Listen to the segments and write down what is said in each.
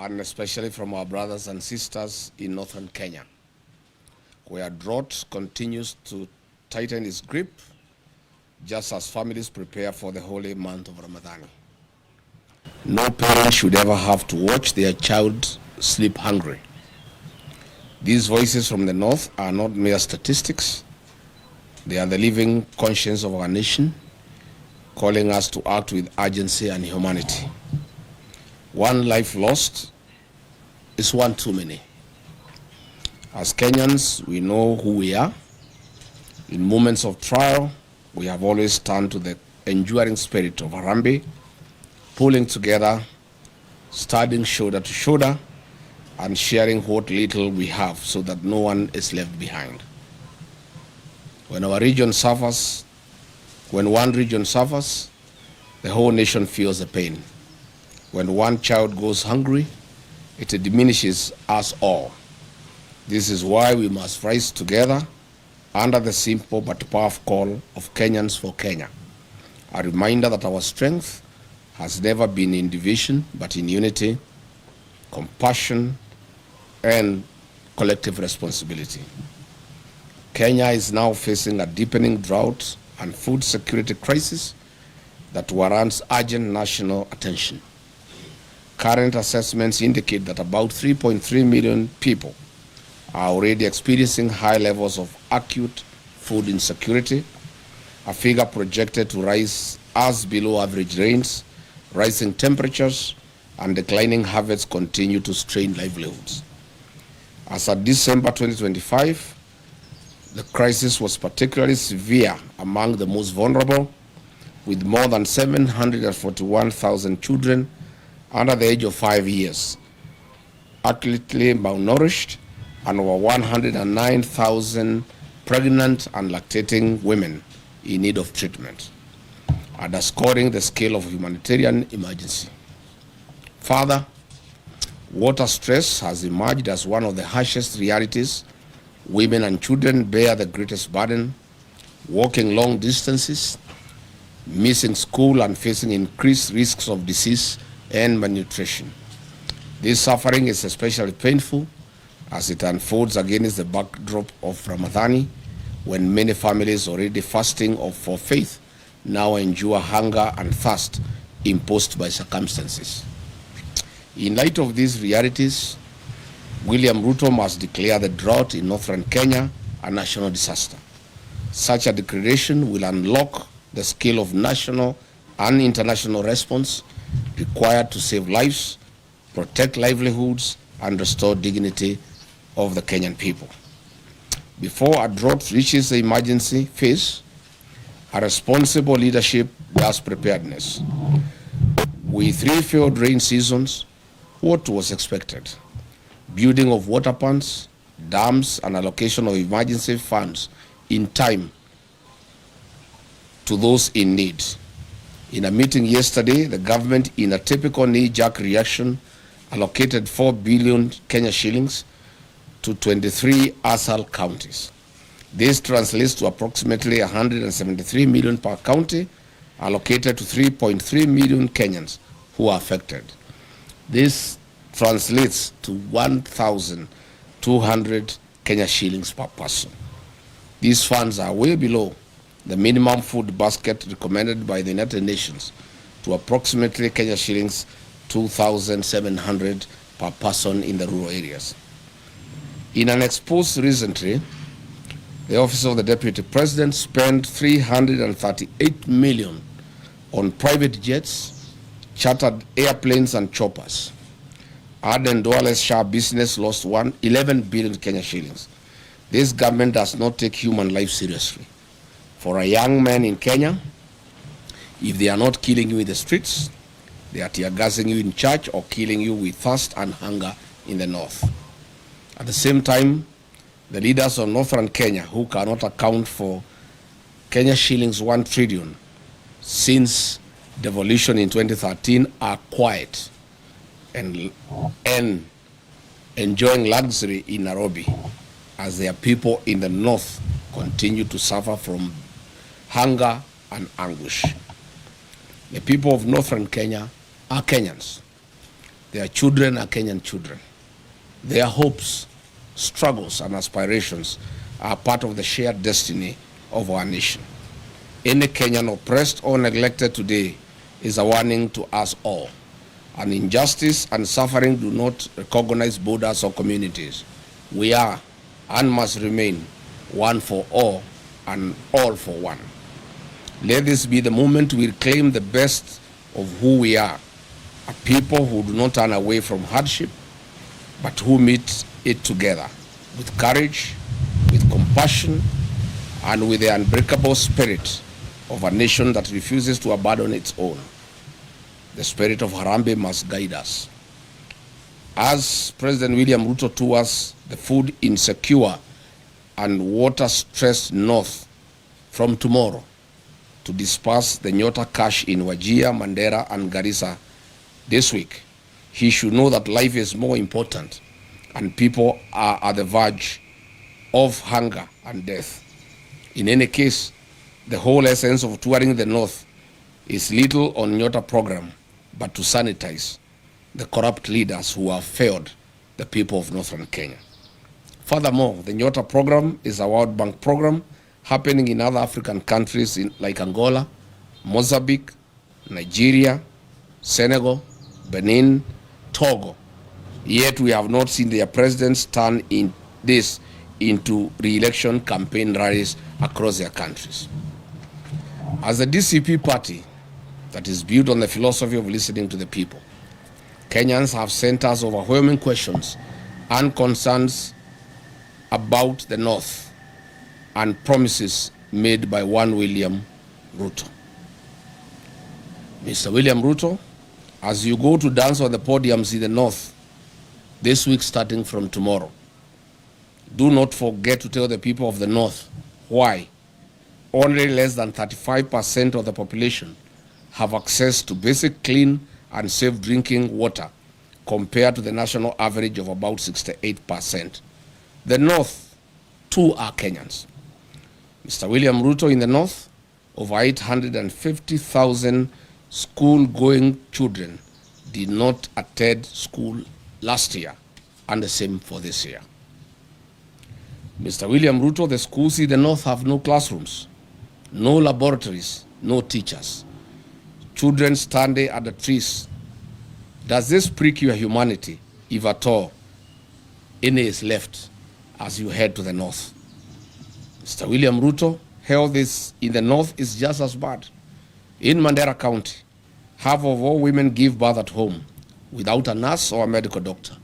and especially from our brothers and sisters in northern Kenya, where drought continues to tighten its grip just as families prepare for the holy month of Ramadan. No parent should ever have to watch their child sleep hungry. These voices from the north are not mere statistics. They are the living conscience of our nation, calling us to act with urgency and humanity. One life lost is one too many. As Kenyans, we know who we are. In moments of trial, we have always turned to the enduring spirit of Harambee, pulling together, standing shoulder to shoulder, and sharing what little we have so that no one is left behind. When one region suffers, the whole nation feels the pain. When one child goes hungry, it diminishes us all. This is why we must rise together under the simple but powerful call of Kenyans for Kenya. A reminder that our strength has never been in division, but in unity, compassion, and collective responsibility. Kenya is now facing a deepening drought and food security crisis that warrants urgent national attention. Current assessments indicate that about 3.3 million people are already experiencing high levels of acute food insecurity, a figure projected to rise as below average rains, rising temperatures, and declining harvests continue to strain livelihoods. As of December 2025, the crisis was particularly severe among the most vulnerable, with more than 741,000 children under the age of 5 years, acutely malnourished, and over 109,000 pregnant and lactating women in need of treatment, underscoring the scale of humanitarian emergency. Further, water stress has emerged as one of the harshest realities. Women and children bear the greatest burden, walking long distances, missing school, and facing increased risks of disease and malnutrition. This suffering is especially painful as it unfolds against the backdrop of Ramadan, when many families already fasting for faith now endure hunger and thirst imposed by circumstances. In light of these realities, William Ruto must declare the drought in northern Kenya a national disaster. Such a declaration will unlock the scale of national and international response required to save lives, protect livelihoods, and restore dignity of the Kenyan people. Before a drought reaches the emergency phase, a responsible leadership does preparedness. With 3 failed rain seasons, what was expected? Building of water ponds, dams, and allocation of emergency funds in time to those in need. In a meeting yesterday, the government, in a typical knee-jerk reaction, allocated 4 billion Kenya shillings to 23 ASAL counties. This translates to approximately 173 million per county, allocated to 3.3 million Kenyans who are affected. This translates to 1,200 Kenya shillings per person. These funds are way below the minimum food basket recommended by the United Nations to approximately Kenya shillings 2,700 per person in the rural areas. In an expose recently, the Office of the Deputy President spent 338 million on private jets, chartered airplanes, and choppers. Aden Duale's Shah business lost 11 billion Kenya shillings. This government does not take human life seriously. For a young man in Kenya, if they are not killing you in the streets, they are tear gassing you in church or killing you with thirst and hunger in the north. At the same time, the leaders of northern Kenya, who cannot account for Kenya shillings 1 trillion since devolution in 2013, are quiet and enjoying luxury in Nairobi as their people in the north continue to suffer from hunger and anguish. The people of northern Kenya are Kenyans. Their children are Kenyan children. Their hopes, struggles, and aspirations are part of the shared destiny of our nation. Any Kenyan oppressed or neglected today is a warning to us all. And injustice and suffering do not recognize borders or communities. We are and must remain one for all and all for one. Let this be the moment we reclaim the best of who we are, a people who do not turn away from hardship, but who meet it together with courage, with compassion, and with the unbreakable spirit of a nation that refuses to abandon its own. The spirit of Harambee must guide us. As President William Ruto tours the food insecure and water-stressed north from tomorrow to disperse the Nyota cash in Wajir, Mandera, and Garissa this week, he should know that life is more important and people are at the verge of hunger and death. In any case, the whole essence of touring the north is little on Nyota program, but to sanitize the corrupt leaders who have failed the people of northern Kenya. Furthermore, the Nyota program is a World Bank program happening in other African countries like Angola, Mozambique, Nigeria, Senegal, Benin, Togo. Yet we have not seen their presidents turn this into re-election campaign rallies across their countries. As a DCP party that is built on the philosophy of listening to the people, Kenyans have sent us overwhelming questions and concerns about the North and promises made by one William Ruto. Mr. William Ruto, as you go to dance on the podiums in the North this week starting from tomorrow, do not forget to tell the people of the North why only less than 35% of the population have access to basic clean and safe drinking water compared to the national average of about 68%. The North, too, are Kenyans. Mr. William Ruto, in the North, over 850,000 school-going children did not attend school last year, and the same for this year. Mr. William Ruto, the schools in the North have no classrooms, no laboratories, no teachers. Children standing at the trees. Does this prick your humanity, if at all any is left as you head to the North? Mr. William Ruto, health in the North is just as bad. In Mandera County, half of all women give birth at home without a nurse or a medical doctor.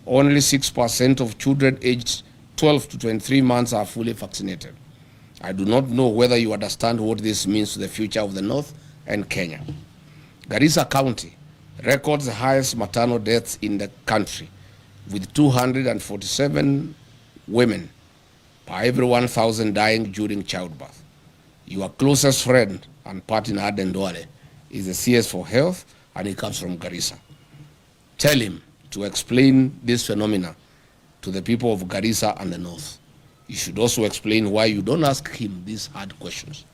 Only 6% of children aged 12 to 23 months are fully vaccinated. I do not know whether you understand what this means to the future of the North and Kenya. Garissa County records the highest maternal deaths in the country, with 247 women per every 1,000 dying during childbirth. Your closest friend and partner, Aden Duale, is the CS for Health, and he comes from Garissa. Tell him to explain this phenomena to the people of Garissa and the North. You should also explain why you don't ask him these hard questions.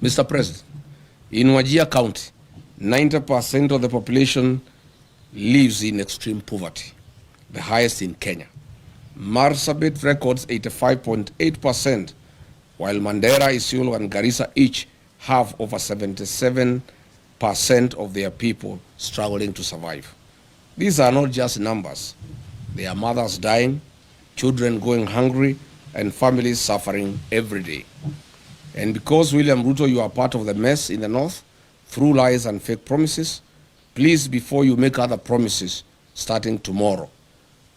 Mr. President, in Wajir County, 90% of the population lives in extreme poverty, the highest in Kenya. Marsabit records 85.8%, while Mandera, Isiolo, and Garissa each have over 77% of their people struggling to survive. These are not just numbers. They are mothers dying, children going hungry, and families suffering every day. And because, William Ruto, you are part of the mess in the North through lies and fake promises, please, before you make other promises starting tomorrow,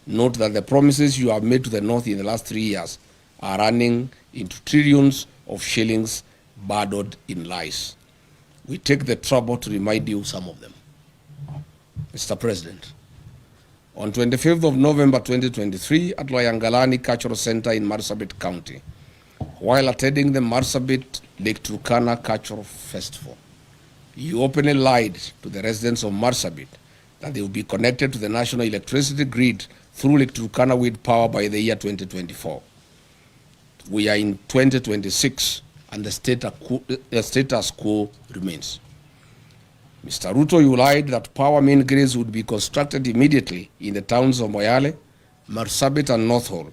note that the promises you have made to the North in the last 3 years are running into trillions of shillings burdened in lies. We take the trouble to remind you some of them. Mr. President, on 25th of November 2023 at Loyangalani Cultural Center in Marsabit County, while attending the Marsabit Lake Turkana Cultural Festival, you openly lied to the residents of Marsabit that they will be connected to the national electricity grid through Lake Turkana wind power by the year 2024. We are in 2026 and the status quo remains. Mr. Ruto, you lied that power main grids would be constructed immediately in the towns of Moyale, Marsabit, and North Hall.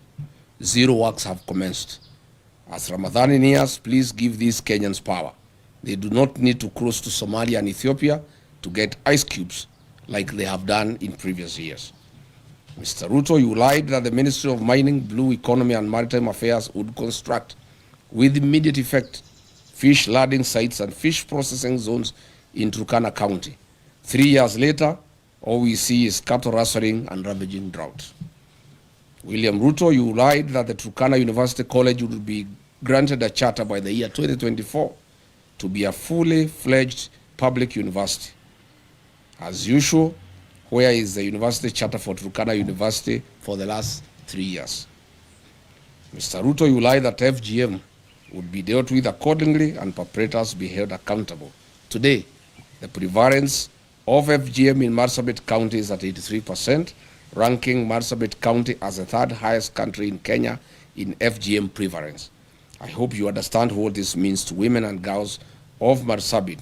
Zero works have commenced. As Ramadan nears, please give these Kenyans power. They do not need to cross to Somalia and Ethiopia to get ice cubes like they have done in previous years. Mr. Ruto, you lied that the Ministry of Mining, Blue Economy and Maritime Affairs would construct with immediate effect fish landing sites and fish processing zones in Turkana County. 3 years later, all we see is cattle rustling and ravaging drought. William Ruto, you lied that the Turkana University College would be granted a charter by the year 2024 to be a fully fledged public university. As usual, where is the university charter for Turkana University for the last 3 years? Mr. Ruto, you lied that FGM would be dealt with accordingly and perpetrators be held accountable. Today, the prevalence of FGM in Marsabit County is at 83%, ranking Marsabit County as the third highest county in Kenya in FGM prevalence. I hope you understand what this means to women and girls of Marsabit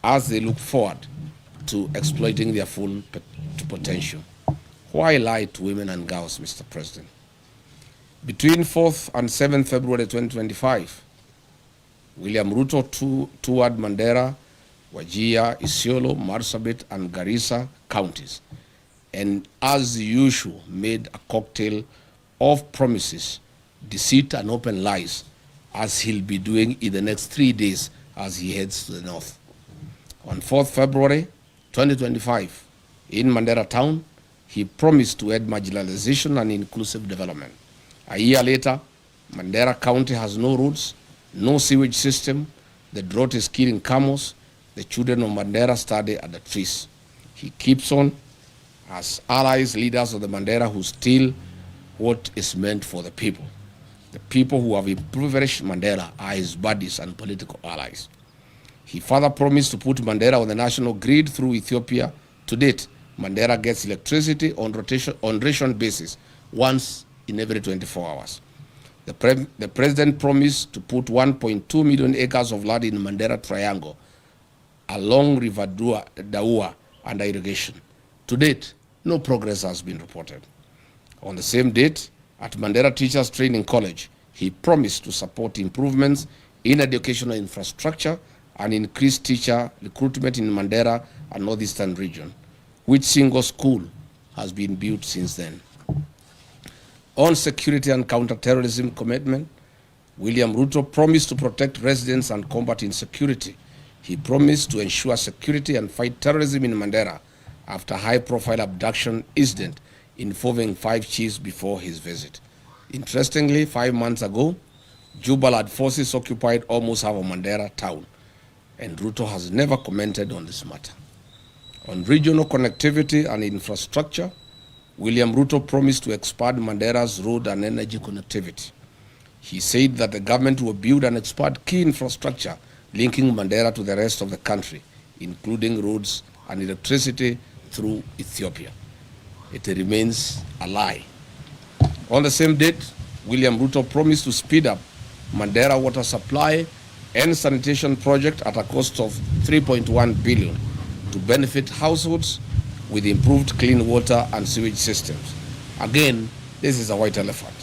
as they look forward to exploiting their full potential. Why lie to women and girls, Mr. President? Between 4th and 7th February 2025, William Ruto toured Mandera, Wajir, Isiolo, Marsabit, and Garissa counties, and as usual made a cocktail of promises, deceit, and open lies, as he'll be doing in the next 3 days as he heads to the north. On 4th February 2025, in Mandera town, he promised to end marginalization and inclusive development. A year later, Mandera County has no roads, no sewage system, the drought is killing camels, the children of Mandera study at the trees. He keeps on as allies, leaders of the Mandera who steal what is meant for the people. The people who have impoverished Mandera are his buddies and political allies. He further promised to put Mandera on the national grid through Ethiopia. To date, Mandera gets electricity on ration basis once in every 24 hours. The president promised to put 1.2 million acres of land in Mandera Triangle along River Daua under irrigation. To date, no progress has been reported. On the same date, at Mandera Teachers Training College, he promised to support improvements in educational infrastructure and increase teacher recruitment in Mandera and Northeastern region. Which single school has been built since then? On security and counter-terrorism commitment, William Ruto promised to protect residents and combat insecurity. He promised to ensure security and fight terrorism in Mandera after high-profile abduction incident involving 5 chiefs before his visit. Interestingly, 5 months ago, Jubaland forces occupied almost half of Mandera town, and Ruto has never commented on this matter. On regional connectivity and infrastructure, William Ruto promised to expand Mandera's road and energy connectivity. He said that the government will build and expand key infrastructure linking Mandera to the rest of the country, including roads and electricity through Ethiopia. It remains a lie. On the same date, William Ruto promised to speed up Mandera water supply and sanitation project at a cost of 3.1 billion to benefit households with improved clean water and sewage systems. Again, this is a white elephant.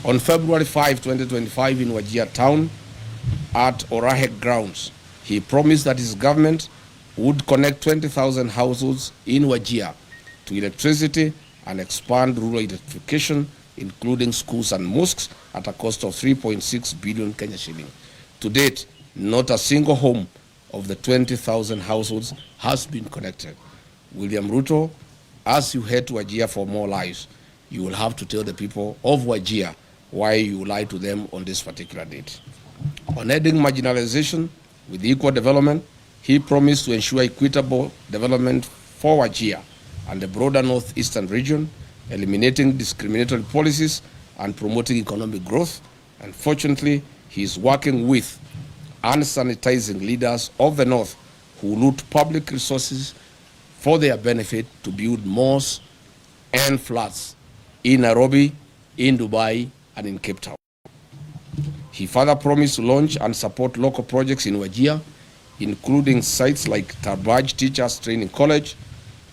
On February 5, 2025, in Wajir town at Orahek grounds, he promised that his government would connect 20,000 households in Wajir to electricity and expand rural electrification, including schools and mosques, at a cost of 3.6 billion Kenya shilling. To date, not a single home of the 20,000 households has been connected. William Ruto, as you head to Wajir for more lives, you will have to tell the people of Wajir why you lied to them on this particular date. On ending marginalization with equal development, he promised to ensure equitable development for Wajir and the broader northeastern region, eliminating discriminatory policies and promoting economic growth. Unfortunately, he is working with and sanitizing leaders of the north who loot public resources for their benefit to build malls and flats in Nairobi, in Dubai, and in Cape Town. He further promised to launch and support local projects in Wajir, including sites like Tarbaj Teachers Training College,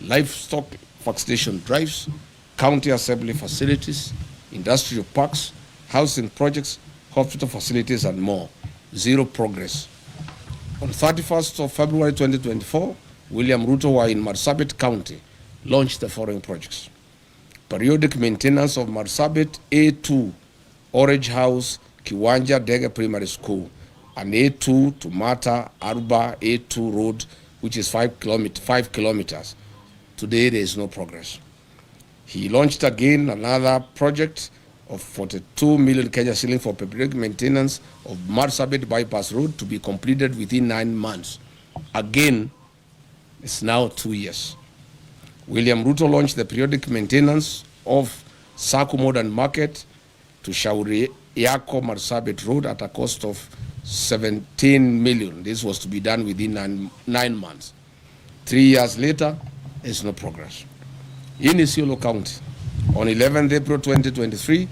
livestock vaccination drives, county assembly facilities, industrial parks, housing projects, hospital facilities, and more. Zero progress. On 31st of February 2024, William Ruto, who are in Marsabit County, launched the following projects. Periodic maintenance of Marsabit A2, Orange House, Kiwanja Dege Primary School, and A2 to Mata Aruba A2 road, which is 5 kilometers. Today there is no progress. He launched again another project of 42 million Kenya shilling for periodic maintenance of Marsabit Bypass Road to be completed within 9 months. Again, it's now 2 years. William Ruto launched the periodic maintenance of Saku Modern Market to Shauri Yako Marsabit Road at a cost of 17 million. This was to be done within 9 months. 3 years later, there's no progress. In Isiolo County, on 11th April 2023,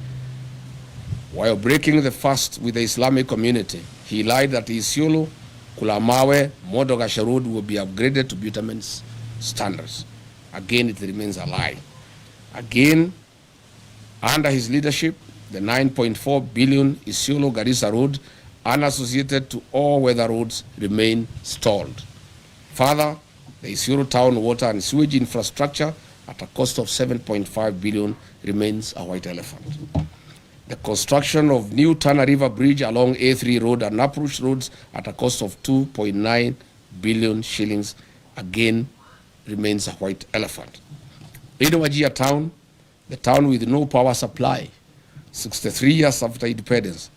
while breaking the fast with the Islamic community, he lied that Isiolo, Kulamawe, Modogashe Road will be upgraded to bitumen standards. Again, it remains a lie. Again, under his leadership, the 9.4 billion Isiolo Garissa Road, unassociated to all weather roads, remain stalled. Further, the Isiolo town water and sewage infrastructure at a cost of 7.5 billion remains a white elephant. The construction of new Tana River Bridge along A3 Road and Approach Roads at a cost of 2.9 billion shillings again remains a white elephant. In Wajir town, the town with no power supply, 63 years after independence,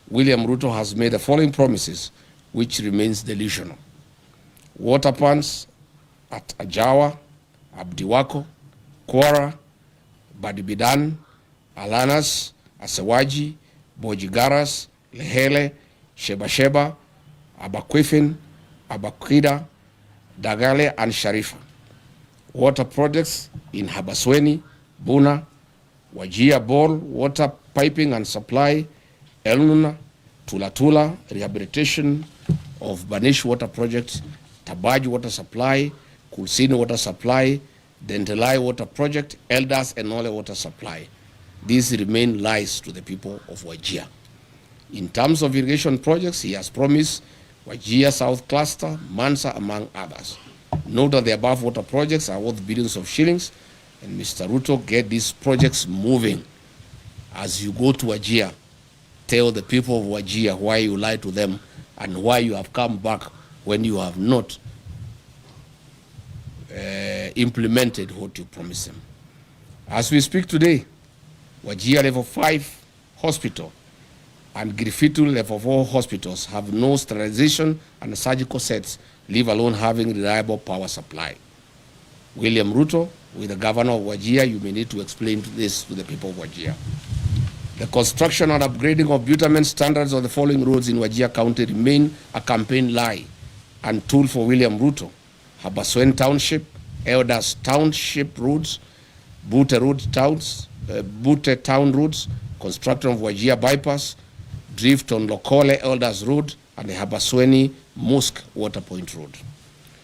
William Ruto has made the following promises, which remains delusional. Water plants at Ajawa, Abdiwako, Kwara, Badibidan, Alanas, Asewaji, Bojigaras, Lehele, Sheba, Abakwifin, Abakwida, Dagale, and Sharifa. Water projects in Habasweni, Buna, Wajia Ball, water piping and supply, Elnuna, Tulatula, rehabilitation of Banish water project, Tabaj water supply, Kulsini water supply, Dentelai water project, Elders and Ole water supply. These remain lies to the people of Wajir. In terms of irrigation projects, he has promised Wajir South Cluster, Mansa, among others. Note that the above water projects are worth billions of shillings, and Mr. Ruto, get these projects moving. As you go to Wajir, tell the people of Wajir why you lied to them and why you have come back when you have not implemented what you promised them. As we speak today, Wajir Level 5 Hospital and Griffith Level 4 hospitals have no sterilization and surgical sets, leave alone having reliable power supply. William Ruto, with the governor of Wajir, you may need to explain this to the people of Wajir. The construction and upgrading of bitumen standards of the following roads in Wajir County remain a campaign lie and tool for William Ruto. Habaswen Township, Elders Township roads, Bute Town roads, construction of Wajir Bypass, drift on Lokole Elders Road, and the Habasweni Mosque Water Point Road.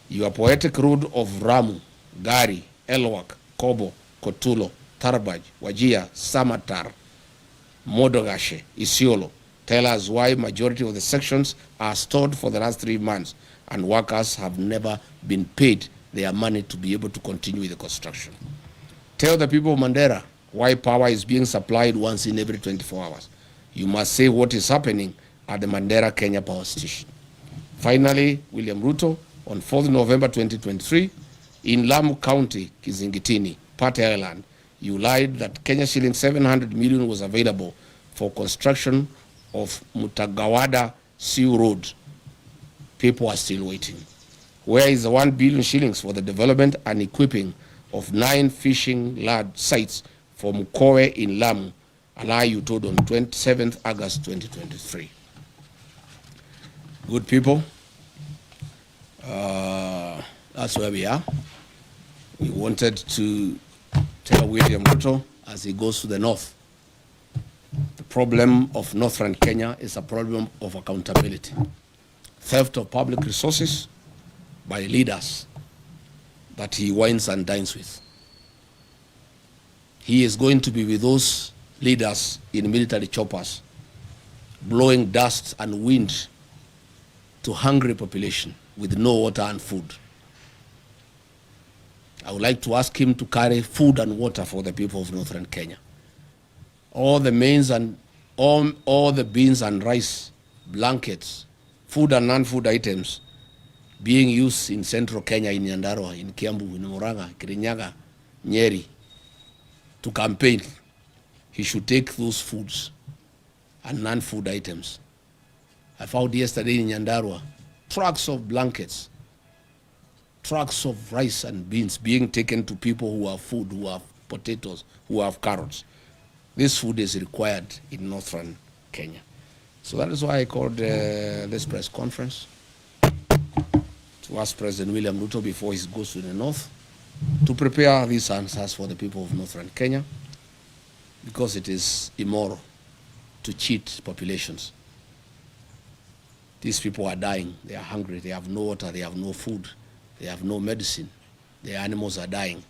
Your poetic road of Ramu, Gari, Elwak, Kobo, Kotulo, Tarbaj, Wajir, Samatar, Modogashe, Isiolo, tell us why majority of the sections are stored for the last 3 months and workers have never been paid their money to be able to continue with the construction. Tell the people of Mandera why power is being supplied once in every 24 hours. You must say what is happening at the Mandera Kenya Power Station. Finally, William Ruto, on 4th November 2023, in Lamu County, Kizingitini, Pate Island, you lied that Kenya shilling 700 million was available for construction of Mutagawada Sea Road. People are still waiting. Where is the 1 billion shillings for the development and equipping of 9 fishing lad sites for Mukowe in Lamu, a lie you told on 27th August 2023? Good people, that's where we are. We wanted to tell William Ruto as he goes to the north, the problem of northern Kenya is a problem of accountability. theft of public resources by leaders that he wines and dines with. He is going to be with those leaders in military choppers, blowing dust and wind to hungry population with no water and food. I would like to ask him to carry food and water for the people of northern Kenya. All the mains and all the beans and rice, blankets, food and non-food items being used in central Kenya, in Nyandarua, in Kiambu, in Murang'a, Kirinyaga, Nyeri, to campaign, he should take those foods and non-food items. I found yesterday in Nyandarua trucks of blankets, trucks of rice and beans being taken to people who have food, who have potatoes, who have carrots. This food is required in northern Kenya. So that is why I called this press conference to ask President William Ruto before he goes to the north to prepare these answers for the people of northern Kenya, because it is immoral to cheat populations. These people are dying, they are hungry, they have no water, they have no food, they have no medicine, their animals are dying.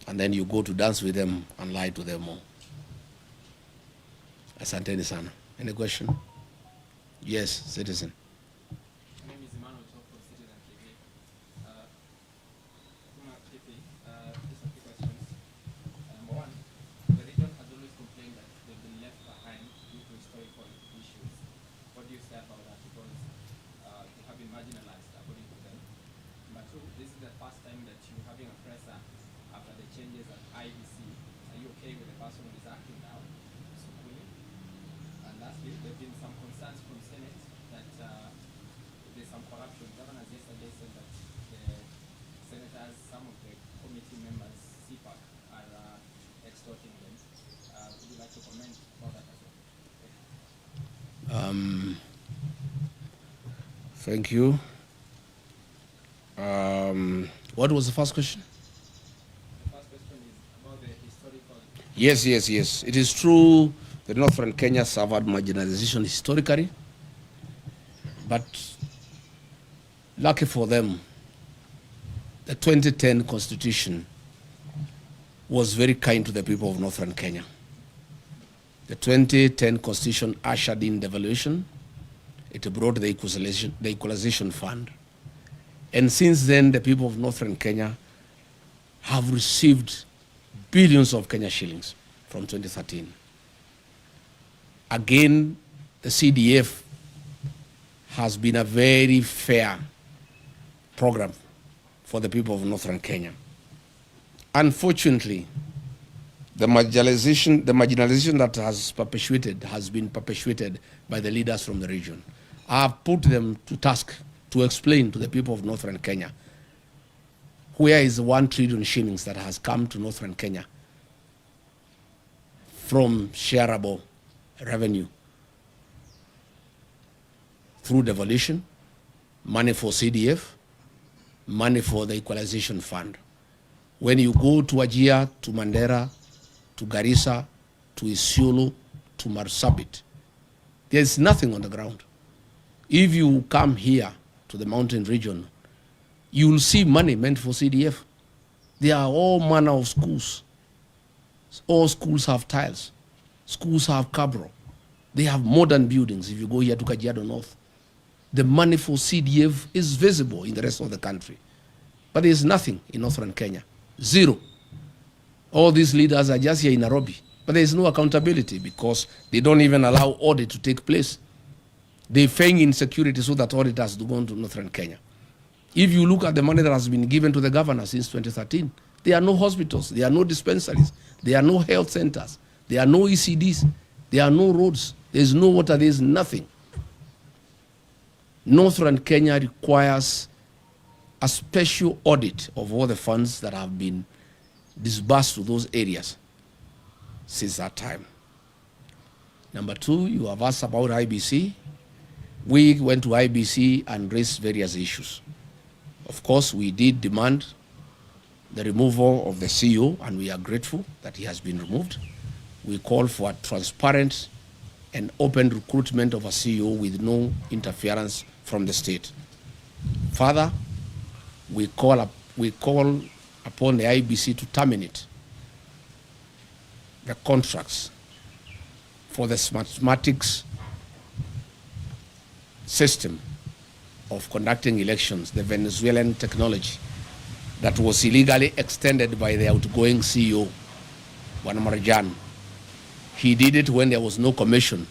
And then you go to dance with them and lie to them all. Asanteni sana. Any question? Yes, citizen. Thank you. What was the first question? The first question is about the historical. Yes. It is true that northern Kenya suffered marginalization historically, but lucky for them, the 2010 Constitution was very kind to the people of northern Kenya. The 2010 Constitution ushered in devolution. It brought the equalization fund. And since then, the people of northern Kenya have received billions of Kenya shillings from 2013. Again, the CDF has been a very fair program for the people of northern Kenya. Unfortunately, the marginalization that has been perpetuated by the leaders from the region. I have put them to task to explain to the people of northern Kenya where is 1 trillion shillings that has come to northern Kenya from shareable revenue through devolution, money for CDF, money for the equalization fund. When you go to Wajir, to Mandera, to Garissa, to Isiolo, to Marsabit, there's nothing on the ground. If you come here to the mountain region, you will see money meant for CDF. There are all manner of schools. All schools have tiles. Schools have cabro. They have modern buildings. If you go here to Kajiado North, the money for CDF is visible in the rest of the country. But there is nothing in northern Kenya. Zero. All these leaders are just here in Nairobi. But there is no accountability because they don't even allow audit to take place. They feign insecurity so that audit has to go into northern Kenya. If you look at the money that has been given to the governor since 2013, there are no hospitals, there are no dispensaries, there are no health centers, there are no ECDs, there are no roads, there is no water, there is nothing. Northern Kenya requires a special audit of all the funds that have been disbursed to those areas since that time. Number two, you have asked about IBC. We went to IBC and raised various issues. Of course, we did demand the removal of the CEO, and we are grateful that he has been removed. We call for a transparent and open recruitment of a CEO with no interference from the state. Further, we call upon the IBC to terminate the contracts for the mathematics system of conducting elections, the Venezuelan technology that was illegally extended by the outgoing CEO, Juan Marjan. He did it when there was no commission.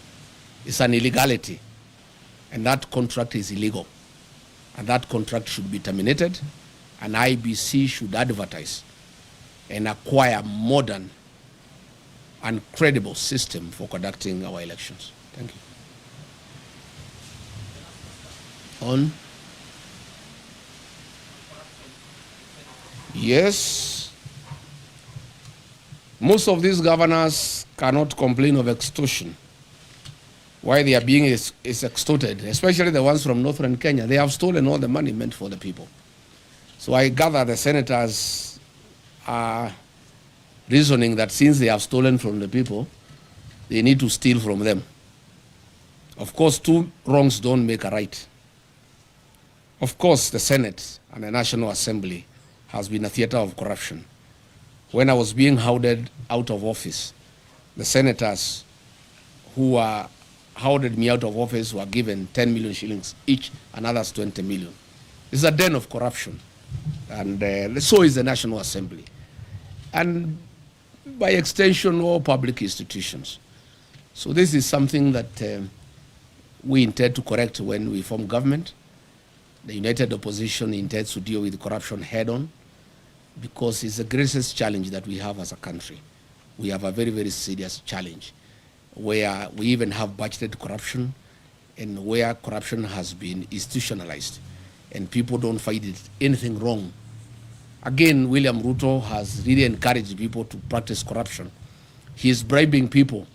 It's an illegality, and that contract is illegal. And that contract should be terminated, and IBC should advertise and acquire modern and credible system for conducting our elections. Thank you. On? Yes. Most of these governors cannot complain of extortion. Why they are being is extorted, especially the ones from northern Kenya. They have stolen all the money meant for the people. So I gather the senators are reasoning that since they have stolen from the people, they need to steal from them. Of course, two wrongs don't make a right. Of course, the Senate and the National Assembly has been a theater of corruption. When I was being hounded out of office, the senators who hounded me out of office were given 10 million shillings each, and others 20 million. It's a den of corruption. And so is the National Assembly. And by extension, all public institutions. So this is something that we intend to correct when we form government. The United Opposition intends to deal with corruption head-on, because it's the greatest challenge that we have as a country. We have a very, very serious challenge where we even have budgeted corruption, and where corruption has been institutionalized and people don't find it anything wrong. Again, William Ruto has really encouraged people to practice corruption. He is bribing people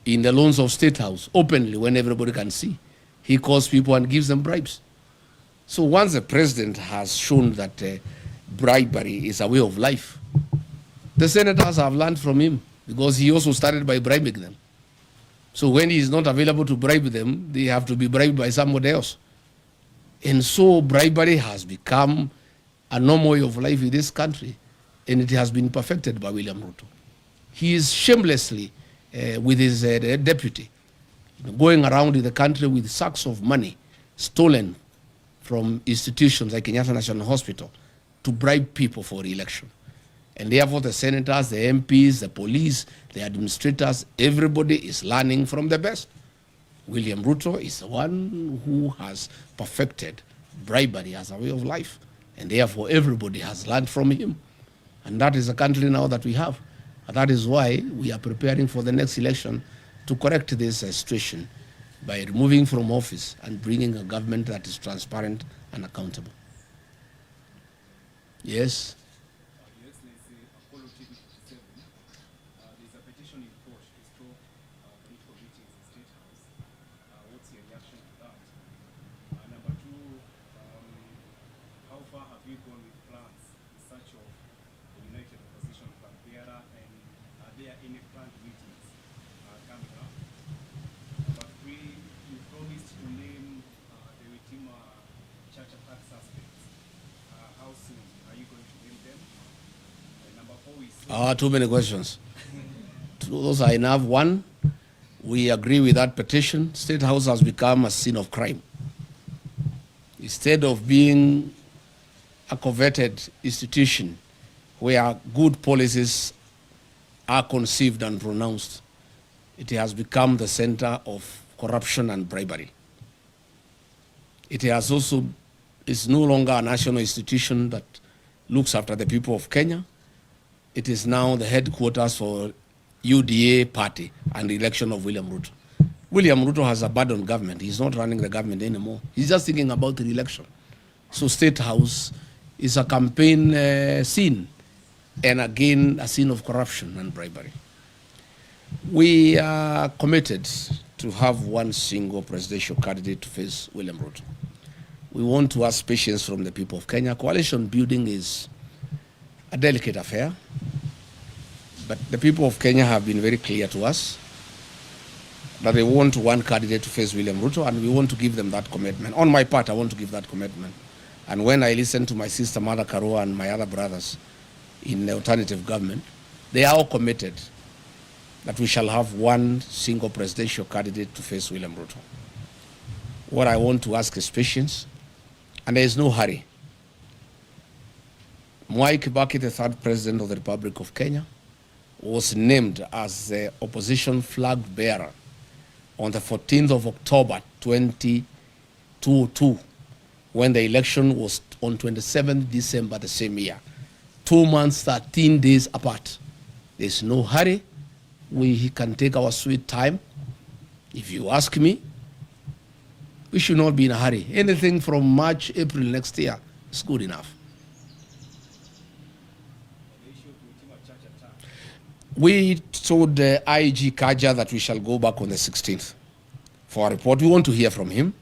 in the loans of State House openly when everybody can see. He calls people and gives them bribes. So once the president has shown that bribery is a way of life, the senators have learned from him, because he also started by bribing them. So when he is not available to bribe them, they have to be bribed by somebody else. And so bribery has become a normal way of life in this country, and it has been perfected by William Ruto. He is shamelessly, with his deputy, going around in the country with sacks of money stolen from institutions like Kenyatta National Hospital to bribe people for re-election. And therefore the senators, the MPs, the police, the administrators, everybody is learning from the best. William Ruto is the one who has perfected bribery as a way of life. And therefore everybody has learned from him. And that is the country now that we have. And that is why we are preparing for the next election to correct this situation by removing from office and bringing a government that is transparent and accountable. Yes? Yes, there's Apollo TV 57. There's a petition in court to stop political meetings in State House. What's your reaction to that? Number two, how far have you gone with plans in search of the United Opposition Bandiera, and are there any planned meetings coming up? Number three, you promised to name the Witima Church attack suspects. How soon are you going to name them? Number four is... Too many questions. Those are enough. One, we agree with that petition. State House has become a scene of crime. Instead of being a coveted institution where good policies are conceived and pronounced, it has become the center of corruption and bribery. It has also is no longer a national institution that looks after the people of Kenya. It is now the headquarters for UDA party and the election of William Ruto. William Ruto has abandoned government. He's not running the government anymore. He's just thinking about the election. So State House is a campaign scene, and again, a scene of corruption and bribery. We are committed to have one single presidential candidate to face William Ruto. We want to ask patience from the people of Kenya. Coalition building is a delicate affair, but the people of Kenya have been very clear to us that they want one candidate to face William Ruto, and we want to give them that commitment. On my part, I want to give that commitment. And when I listen to my sister Mada Karua and my other brothers in the alternative government, they are all committed that we shall have one single presidential candidate to face William Ruto. What I want to ask is patience, and there is no hurry. Mwai Kibaki, the third president of the Republic of Kenya, was named as the opposition flag bearer on the 14th of October 2022, when the election was on 27th December the same year. 2 months, 13 days apart. There's no hurry. We can take our sweet time. If you ask me, we should not be in a hurry. Anything from March, April next year is good enough. We told IG Kaja that we shall go back on the 16th for a report. We want to hear from him.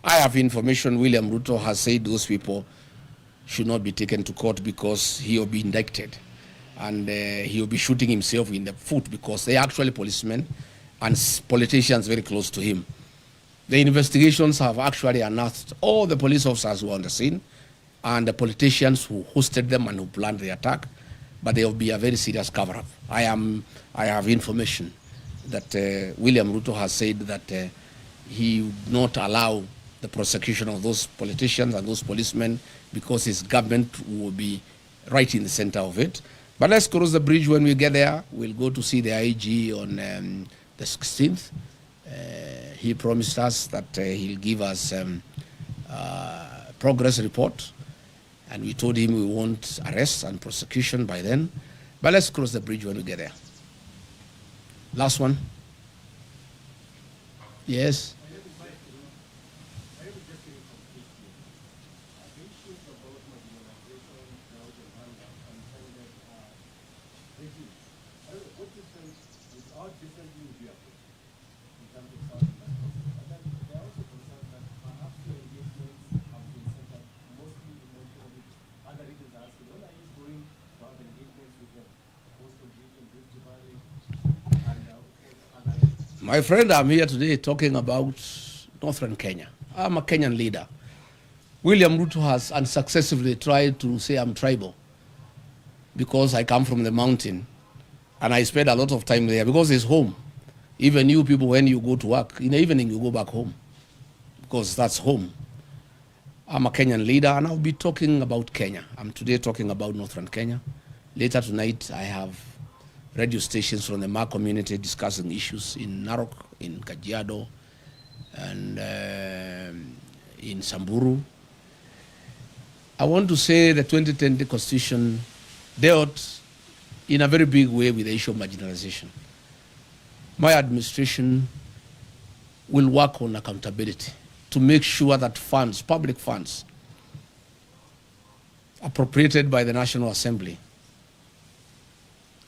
I have information William Ruto has said those people should not be taken to court because he will be indicted. And he will be shooting himself in the foot because they are actually policemen and politicians very close to him. The investigations have actually unearthed all the police officers who were on the scene and the politicians who hosted them and who planned the attack. But there will be a very serious cover-up. I have information that William Ruto has said that he would not allow the prosecution of those politicians and those policemen because his government will be right in the center of it. But let's cross the bridge when we get there. We'll go to see the IG on the 16th. He promised us that he'll give us progress report. And we told him we want arrest and prosecution by then. But let's cross the bridge when we get there. Last one. Yes. My friend, I'm here today talking about Northern Kenya. I'm a Kenyan leader. William Ruto has unsuccessfully tried to say I'm tribal because I come from the mountain and I spend a lot of time there because it's home. Even you people, when you go to work, in the evening you go back home because that's home. I'm a Kenyan leader and I'll be talking about Kenya. I'm today talking about Northern Kenya. Later tonight I have radio stations from the Ma community discussing issues in Narok, in Kajiado, and in Samburu. I want to say the 2010 Constitution dealt in a very big way with the issue of marginalization. My administration will work on accountability to make sure that funds, public funds, appropriated by the National Assembly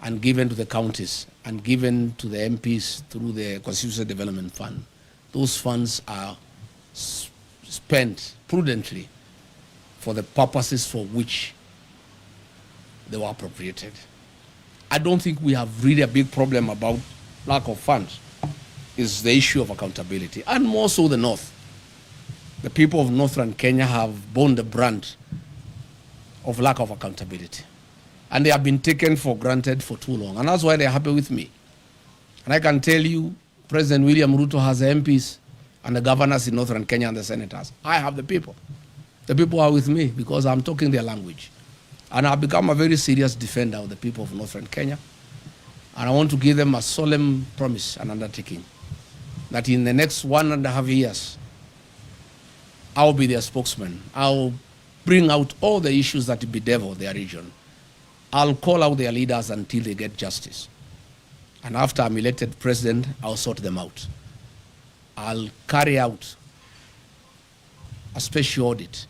and given to the counties and given to the MPs through the Constituency Development Fund, those funds are spent prudently for the purposes for which they were appropriated. I don't think we have really a big problem about lack of funds. It's the issue of accountability, and more so the North. The people of Northern Kenya have borne the brunt of lack of accountability. And they have been taken for granted for too long. And that's why they're happy with me. And I can tell you, President William Ruto has the MPs and the governors in Northern Kenya and the senators. I have the people. The people are with me because I'm talking their language. And I've become a very serious defender of the people of Northern Kenya. And I want to give them a solemn promise and undertaking that in the next 1.5 years, I'll be their spokesman. I'll bring out all the issues that bedevil their region. I'll call out their leaders until they get justice. And after I'm elected president, I'll sort them out. I'll carry out a special audit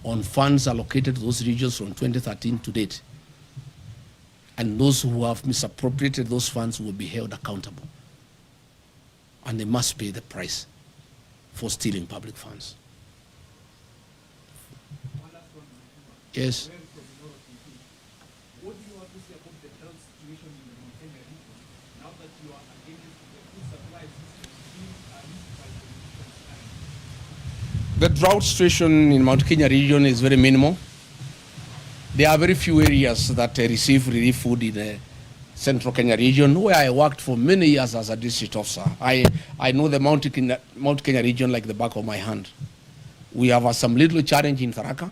on funds allocated to those regions from 2013 to date. And those who have misappropriated those funds will be held accountable. And they must pay the price for stealing public funds. Yes. What do you have to say about the health situation in the Kenya region now that you are against the food supply system being used by politicians? The drought situation in Mount Kenya region is very minimal. There are very few areas that receive relief food in the Central Kenya region, where I worked for many years as a district officer. I know the Mount Kenya region like the back of my hand. We have some little challenge in Tharaka,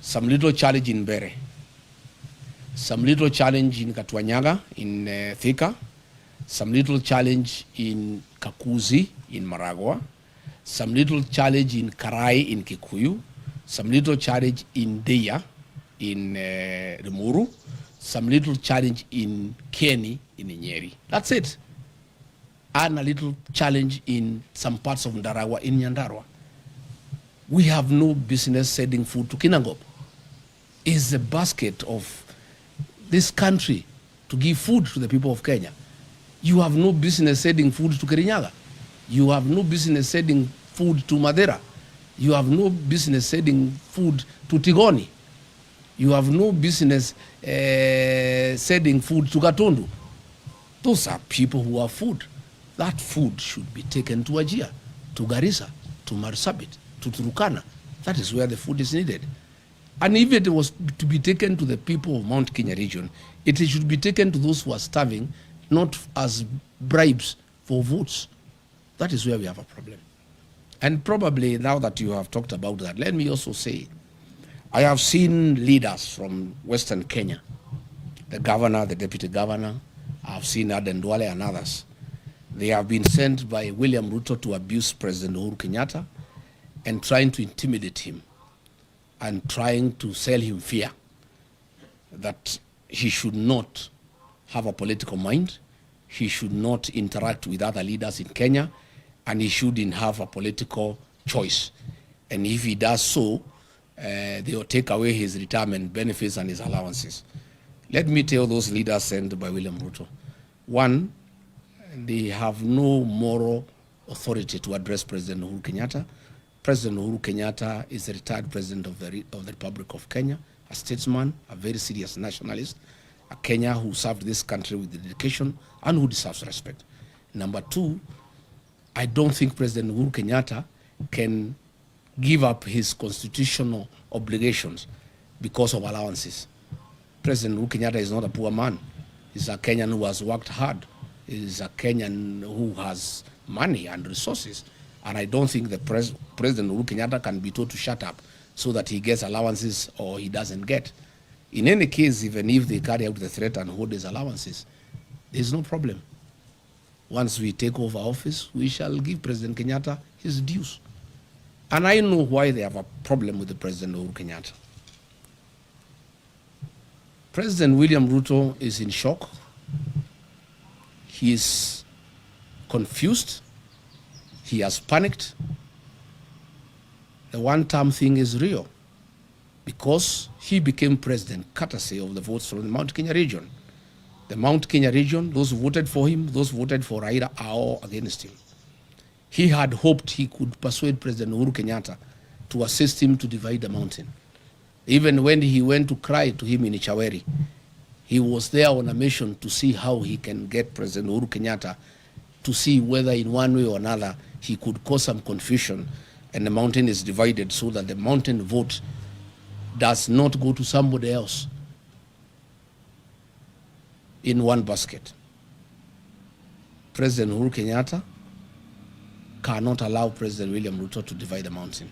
some little challenge in Bere, some little challenge in Katwanyaga, in Thika, some little challenge in Kakuzi, in Maragua, some little challenge in Karai, in Kikuyu, some little challenge in Deya, in Rimuru, some little challenge in Kieni, in Nyeri. That's it. And a little challenge in some parts of Ndarawa, in Nyandarua. We have no business sending food to Kinangop. It's the basket of this country to give food to the people of Kenya. You have no business sending food to Kirinyaga. You have no business sending food to Madeira. You have no business sending food to Tigoni. You have no business sending food to Gatundu. Those are people who have food. That food should be taken to Wajir, to Garissa, to Marsabit, to Turukana. That is where the food is needed. And if it was to be taken to the people of Mount Kenya region, it should be taken to those who are starving, not as bribes for votes. That is where we have a problem. And probably now that you have talked about that, let me also say, I have seen leaders from Western Kenya, the governor, the deputy governor, I have seen Aden Duale and others. They have been sent by William Ruto to abuse President Uhuru Kenyatta and trying to intimidate him and trying to sell him fear that he should not have a political mind, he should not interact with other leaders in Kenya, and he shouldn't have a political choice. And if he does so, they will take away his retirement benefits and his allowances. Let me tell those leaders sent by William Ruto. One, they have no moral authority to address President Uhuru Kenyatta. President Uhuru Kenyatta is a retired president of the Republic of Kenya, a statesman, a very serious nationalist, a Kenya who served this country with dedication and who deserves respect. Number two, I don't think President Uhuru Kenyatta can give up his constitutional obligations because of allowances. President Uhuru Kenyatta is not a poor man. He's a Kenyan who has worked hard. He's a Kenyan who has money and resources. And I don't think the President Uhuru Kenyatta can be told to shut up so that he gets allowances or he doesn't get. In any case, even if they carry out the threat and hold his allowances, there's no problem. Once we take over office, we shall give President Kenyatta his dues. And I know why they have a problem with the President Uhuru Kenyatta. President William Ruto is in shock. He is confused. He has panicked. The one-term thing is real because he became president courtesy of the votes from the Mount Kenya region. The Mount Kenya region, those who voted for him, those who voted for Raila are all against him. He had hoped he could persuade President Uhuru Kenyatta to assist him to divide the mountain. Even when he went to cry to him in Ichaweri, he was there on a mission to see how he can get President Uhuru Kenyatta to see whether in one way or another he could cause some confusion and the mountain is divided so that the mountain vote does not go to somebody else in one basket. President Uhuru Kenyatta cannot allow President William Ruto to divide the mountain.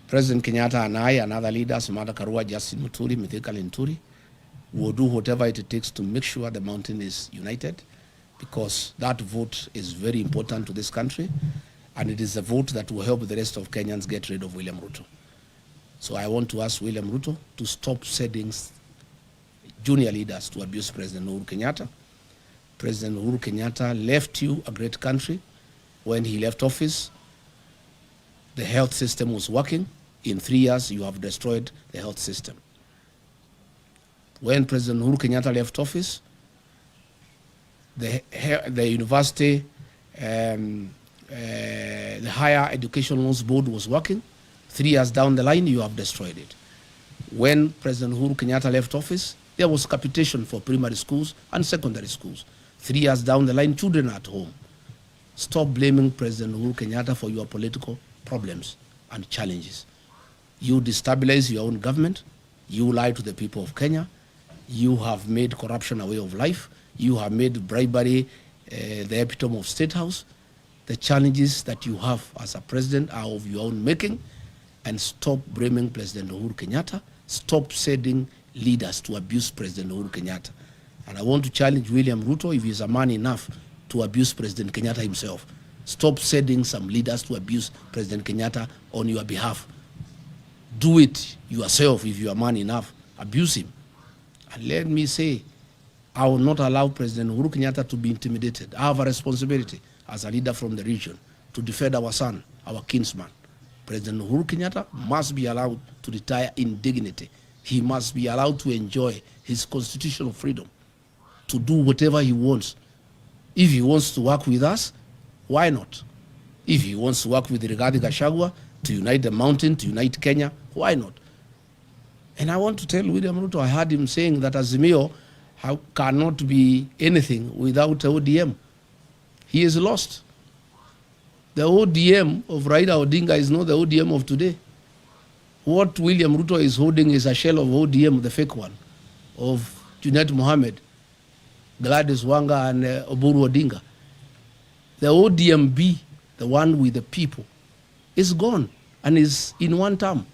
President Kenyatta and I and other leaders, Martha Karua, Justin Muturi, Mithika Linturi, will do whatever it takes to make sure the mountain is united, because that vote is very important to this country, and it is a vote that will help the rest of Kenyans get rid of William Ruto. So I want to ask William Ruto to stop sending junior leaders to abuse President Uhuru Kenyatta. President Uhuru Kenyatta left you a great country. When he left office, the health system was working. In 3 years, you have destroyed the health system. When President Uhuru Kenyatta left office, the university, the Higher Education Loans Board was working. 3 years down the line, you have destroyed it. When President Uhuru Kenyatta left office, There was capitation for primary schools and secondary schools. 3 years down the line, children are at home. Stop blaming President Uhuru Kenyatta for your political problems and challenges. You destabilize your own government. You lie to the people of Kenya. You have made corruption a way of life. You have made bribery the epitome of State House. The challenges that you have as a president are of your own making. And stop blaming President Uhuru Kenyatta. Stop sending leaders to abuse President Uhuru Kenyatta. And I want to challenge William Ruto, if he's a man enough to abuse President Kenyatta himself. Stop sending some leaders to abuse President Kenyatta on your behalf. Do it yourself if you are man enough. Abuse him. And let me say, I will not allow President Uhuru Kenyatta to be intimidated. I have a responsibility as a leader from the region to defend our son, our kinsman. President Uhuru Kenyatta must be allowed to retire in dignity. He must be allowed to enjoy his constitutional freedom to do whatever he wants. If he wants to work with us, why not? If he wants to work with Rigathi Gachagua to unite the mountain, to unite Kenya, why not? And I want to tell William Ruto, I heard him saying that Azimio cannot be anything without ODM. He is lost. The ODM of Raila Odinga is not the ODM of today. What William Ruto is holding is a shell of ODM, the fake one, of Junet Mohammed, Gladys Wanga, and Oburu Odinga. The ODMB, the one with the people, is gone and is in one term.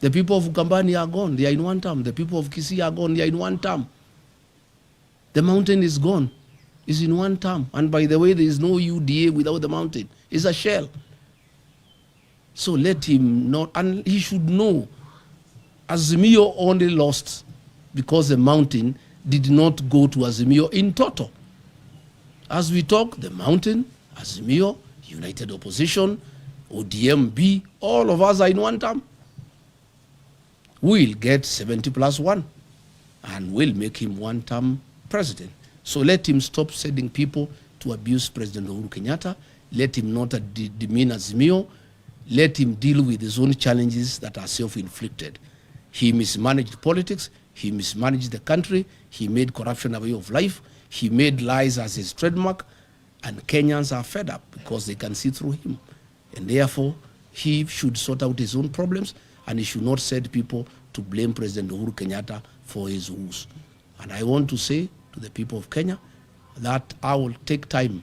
The people of Ukambani are gone, they are in one term. The people of Kisii are gone, they are in one term. The mountain is gone, is in one term. And by the way, there is no UDA without the mountain. It's a shell. So let him not, and he should know, Azimio only lost because the mountain did not go to Azimio in total. As we talk, the mountain, Azimio, United Opposition, ODMB, all of us are in one term. We'll get 70+1 and we'll make him one-term president. So let him stop sending people to abuse President Uhuru Kenyatta. Let him not demean Azimio. Let him deal with his own challenges that are self-inflicted. He mismanaged politics. He mismanaged the country. He made corruption a way of life. He made lies as his trademark. And Kenyans are fed up because they can see through him. And therefore, he should sort out his own problems, and he should not send people to blame President Uhuru Kenyatta for his woes. And I want to say to the people of Kenya that I will take time.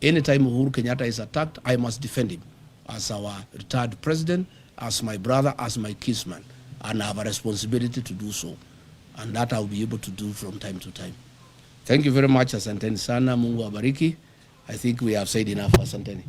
Anytime Uhuru Kenyatta is attacked, I must defend him as our retired president, as my brother, as my kinsman. And I have a responsibility to do so. And that I'll be able to do from time to time. Thank you very much, asanteni sana. Mungu abariki. I think we have said enough, asanteni.